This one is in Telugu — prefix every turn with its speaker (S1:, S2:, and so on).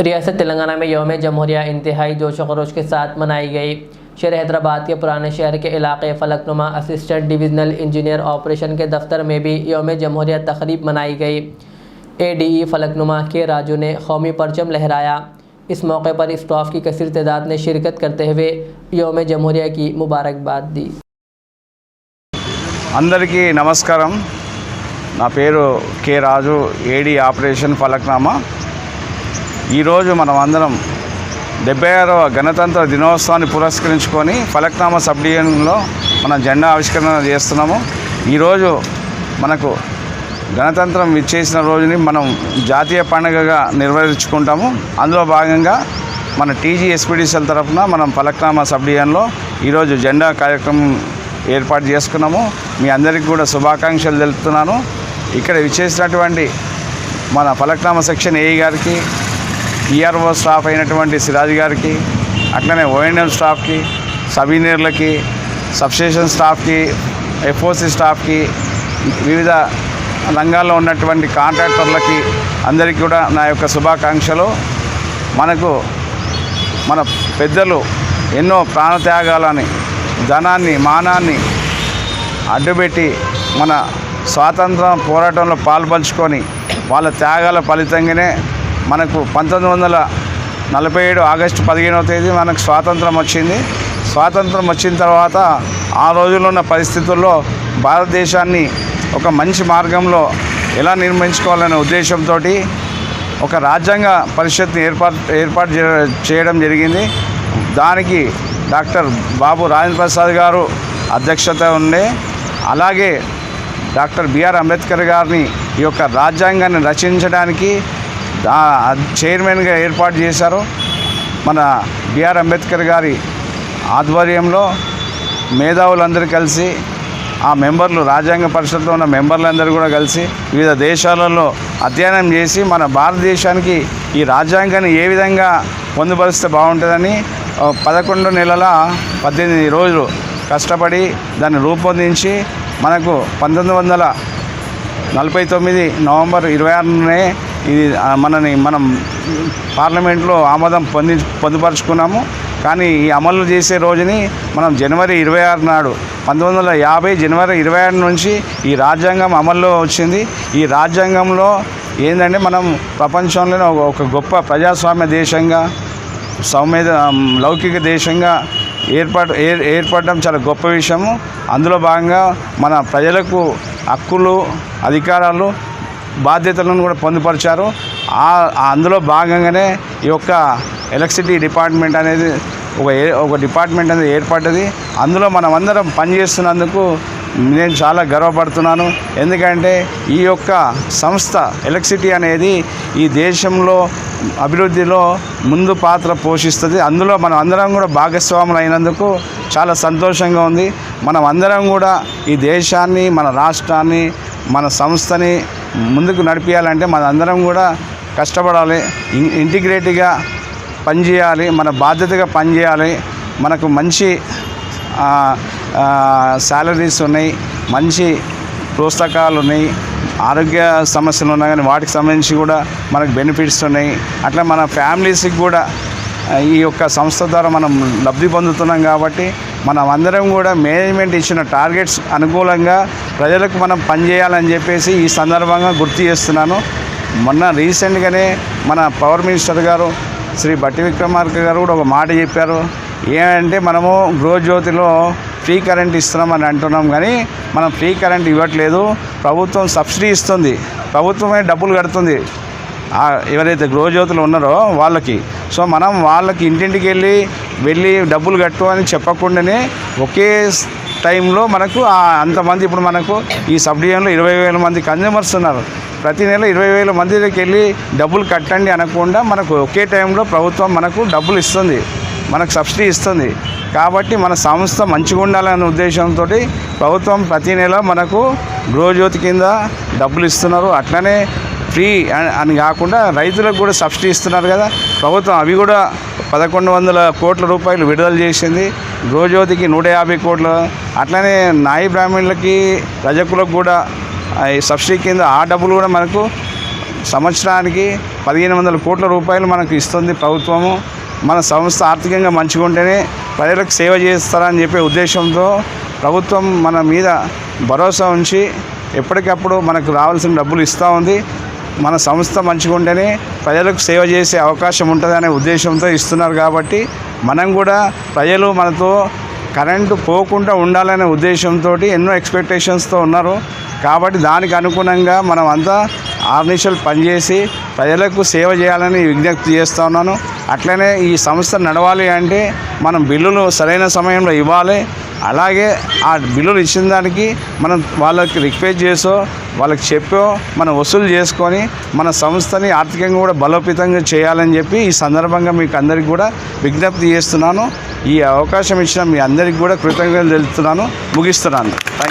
S1: रियासत तेलंगाना में यौम जमहूरिया इंतहाई जोश व खरोश के साथ मनाई गई। शहर हैदराबाद के पुराने शहर के इलाके Falaknuma assistant divisional engineer operation के दफ्तर में भी यौम जमहूरिया तकरीब मनाई गई। ADE फलकनुमा के राजू ने कौमी परचम लहराया। इस मौके पर स्टाफ की कसीर तादाद ने शिरकत करते हुए यौम जमहूरिया की मुबारकबाद दी।
S2: అందరికీ నమస్కారం। నా పేరు కే రాజు, ADE ఆపరేషన్ ఫలక్నామా। ఈరోజు మనం అందరం 76వ గణతంత్ర దినోత్సవాన్ని పురస్కరించుకొని ఫలక్నామా సబ్ డివిజన్లో మనం జెండా ఆవిష్కరణ చేస్తున్నాము। ఈరోజు మనకు గణతంత్రం ఇచ్చేసిన రోజుని మనం జాతీయ పండుగగా నిర్వహించుకుంటాము। అందులో భాగంగా మన TGSPDCL తరఫున మనం ఫలక్నామా సబ్ డివిజన్లో ఈరోజు జెండా కార్యక్రమం ఏర్పాటు చేసుకున్నాము। మీ అందరికీ కూడా శుభాకాంక్షలు తెలుపుతున్నాను। ఇక్కడ విచ్చేసినటువంటి మన ఫలక్నామా సెక్షన్ AE గారికి, ERO స్టాఫ్ అయినటువంటి సిరాజ్ గారికి, అట్లనే ONM స్టాఫ్కి, సబ్ ఇంజనీర్లకి, సబ్స్టేషన్ స్టాఫ్కి, FOC స్టాఫ్కి, వివిధ రంగాల్లో ఉన్నటువంటి కాంట్రాక్టర్లకి అందరికీ కూడా నా యొక్క శుభాకాంక్షలు। మనకు మన పెద్దలు ఎన్నో ప్రాణత్యాగాలని, ధనాన్ని, మానాన్ని అడ్డుపెట్టి మన స్వాతంత్ర పోరాటంలో పాల్పంచుకొని వాళ్ళ త్యాగాల ఫలితంగానే మనకు 1947 ఆగస్టు 15వ తేదీ మనకు స్వాతంత్రం వచ్చింది। స్వాతంత్రం వచ్చిన తర్వాత ఆ రోజుల్లో ఉన్న పరిస్థితుల్లో భారతదేశాన్ని ఒక మంచి మార్గంలో ఎలా నిర్మించుకోవాలనే ఉద్దేశంతో ఒక రాజ్యాంగ పరిషత్ని ఏర్పాటు చేయడం జరిగింది। దానికి డాక్టర్ బాబు రాజేంద్ర ప్రసాద్ గారు అధ్యక్షత ఉండే, అలాగే డాక్టర్ BR అంబేద్కర్ గారిని ఈ యొక్క రాజ్యాంగాన్ని రచించడానికి చైర్మన్గా ఏర్పాటు చేశారు। మన BR అంబేద్కర్ గారి ఆధ్వర్యంలో మేధావులందరూ కలిసి, ఆ మెంబర్లు, రాజ్యాంగ పరిషత్లో ఉన్న మెంబర్లందరూ కూడా కలిసి వివిధ దేశాలలో అధ్యయనం చేసి మన భారతదేశానికి ఈ రాజ్యాంగాన్ని ఏ విధంగా పొందుపరిస్తే బాగుంటుందని 11 నెలల 18 రోజులు కష్టపడి దాన్ని రూపొందించి మనకు 1949 నవంబర్ 26నే ఇది మనం పార్లమెంట్లో ఆమోదం పొందుపరుచుకున్నాము। కానీ ఈ అమలు చేసే రోజుని మనం జనవరి 26 నాడు 1950 జనవరి 26 నుంచి ఈ రాజ్యాంగం అమల్లో వచ్చింది। ఈ రాజ్యాంగంలో ఏంటంటే మనం ప్రపంచంలోనే ఒక గొప్ప ప్రజాస్వామ్య దేశంగా, లౌకిక దేశంగా ఏర్పడడం చాలా గొప్ప విషయము। అందులో భాగంగా మన ప్రజలకు హక్కులు, అధికారాలు, బాధ్యతలను కూడా పొందుపరిచారు। అందులో భాగంగానే ఈ యొక్క ఎలక్ట్రిసిటీ డిపార్ట్మెంట్ అనేది ఒక డిపార్ట్మెంట్ అనేది ఏర్పడ్డది। అందులో మనం అందరం పనిచేస్తున్నందుకు నేను చాలా గర్వపడుతున్నాను। ఎందుకంటే ఈ యొక్క సంస్థ ఎలక్ట్రిసిటీ అనేది ఈ దేశంలో అభివృద్ధిలో ముందు పాత్ర పోషిస్తుంది। అందులో మనం అందరం కూడా భాగస్వాములు అయినందుకు చాలా సంతోషంగా ఉంది। మనం అందరం కూడా ఈ దేశాన్ని, మన రాష్ట్రాన్ని, మన సంస్థని ముందుకు నడిపించాలంటే మన అందరం కూడా కష్టపడాలి, ఇంటిగ్రేట్గా పనిచేయాలి, మన బాధ్యతగా పనిచేయాలి। మనకు మంచి శాలరీస్ ఉన్నాయి, మంచి ప్రోత్సాహకాలు ఉన్నాయి, ఆరోగ్య సమస్యలు ఉన్నాయి, కానీ వాటికి సంబంధించి కూడా మనకు బెనిఫిట్స్ ఉన్నాయి। అట్లా మన ఫ్యామిలీస్కి కూడా ఈ యొక్క సంస్థ ద్వారా మనం లబ్ధి పొందుతున్నాం కాబట్టి మనం అందరం కూడా మేనేజ్మెంట్ ఇచ్చిన టార్గెట్స్ అనుకూలంగా ప్రజలకు మనం పనిచేయాలని చెప్పేసి ఈ సందర్భంగా గుర్తు చేస్తున్నాను। మొన్న రీసెంట్గానే మన పవర్ మినిస్టర్ గారు శ్రీ బట్టి విక్రమార్క గారు కూడా ఒక మాట చెప్పారు। ఏమంటే మనము గృహజ్యోతిలో ఫ్రీ కరెంట్ ఇస్తున్నామని అంటున్నాం, కానీ మనం ఫ్రీ కరెంట్ ఇవ్వట్లేదు, ప్రభుత్వం సబ్సిడీ ఇస్తుంది, ప్రభుత్వమే డబ్బులు కడుతుంది ఎవరైతే గృహజ్యోతులు ఉన్నారో వాళ్ళకి। సో మనం వాళ్ళకి ఇంటింటికి వెళ్ళి డబ్బులు కట్టు అని చెప్పకుండానే ఒకే టైంలో మనకు అంతమంది, ఇప్పుడు మనకు ఈ సబ్ డివిజన్లో 20,000 మంది కన్జ్యూమర్స్ ఉన్నారు। ప్రతి నెల 20,000 మంది దగ్గరికి వెళ్ళి డబ్బులు కట్టండి అనకుండా మనకు ఒకే టైంలో ప్రభుత్వం మనకు డబ్బులు ఇస్తుంది, మనకు సబ్సిడీ ఇస్తుంది। కాబట్టి మన సంస్థ మంచిగా ఉండాలనే ఉద్దేశంతో ప్రభుత్వం ప్రతి నెల మనకు గృహజ్యోతి కింద డబ్బులు ఇస్తున్నారు। అట్లనే ఫ్రీ అని కాకుండా రైతులకు కూడా సబ్సిడీ ఇస్తున్నారు కదా ప్రభుత్వం, అవి కూడా 1100 కోట్ల రూపాయలు విడుదల చేసింది। గృహజ్యోతికి 150 కోట్లు, అట్లనే నాయి బ్రాహ్మణులకి, రజకులకు కూడా ఈ సబ్సిడీ కింద ఆ డబ్బులు కూడా మనకు సంవత్సరానికి 1500 కోట్ల రూపాయలు మనకు ఇస్తుంది ప్రభుత్వము. మన సంస్థ ఆర్థికంగా మంచిగా ఉంటేనే ప్రజలకు సేవ చేస్తారని చెప్పే ఉద్దేశంతో ప్రభుత్వం మన మీద భరోసా ఉంచి ఎప్పటికప్పుడు మనకు రావాల్సిన డబ్బులు ఇస్తూ ఉంది. మన సంస్థ మంచిగా ఉంటేనే ప్రజలకు సేవ చేసే అవకాశం ఉంటుందనే ఉద్దేశంతో ఇస్తున్నారు. కాబట్టి మనం కూడా ప్రజలు మనతో కరెంటు పోకుండా ఉండాలనే ఉద్దేశంతో ఎన్నో ఎక్స్పెక్టేషన్స్తో ఉన్నారు. కాబట్టి దానికి అనుగుణంగా మనం అంతా ఆర్నిషలు పనిచేసి ప్రజలకు సేవ చేయాలని విజ్ఞప్తి చేస్తూ ఉన్నాను. అట్లనే ఈ సంస్థ నడవాలి అంటే మనం బిల్లులు సరైన సమయంలో ఇవ్వాలి. అలాగే ఆ బిల్లులు ఇచ్చిన దానికి మనం వాళ్ళకి రిక్వెస్ట్ చేసో వాళ్ళకి చెప్పో మనం వసూలు చేసుకొని మన సంస్థని ఆర్థికంగా కూడా బలోపేతంగా చేయాలని చెప్పి ఈ సందర్భంగా మీకు అందరికీ కూడా విజ్ఞప్తి చేస్తున్నాను. ఈ అవకాశం ఇచ్చిన మీ అందరికీ కూడా కృతజ్ఞతలు తెలుపుతున్నాను. ముగిస్తున్నాను. Thank you.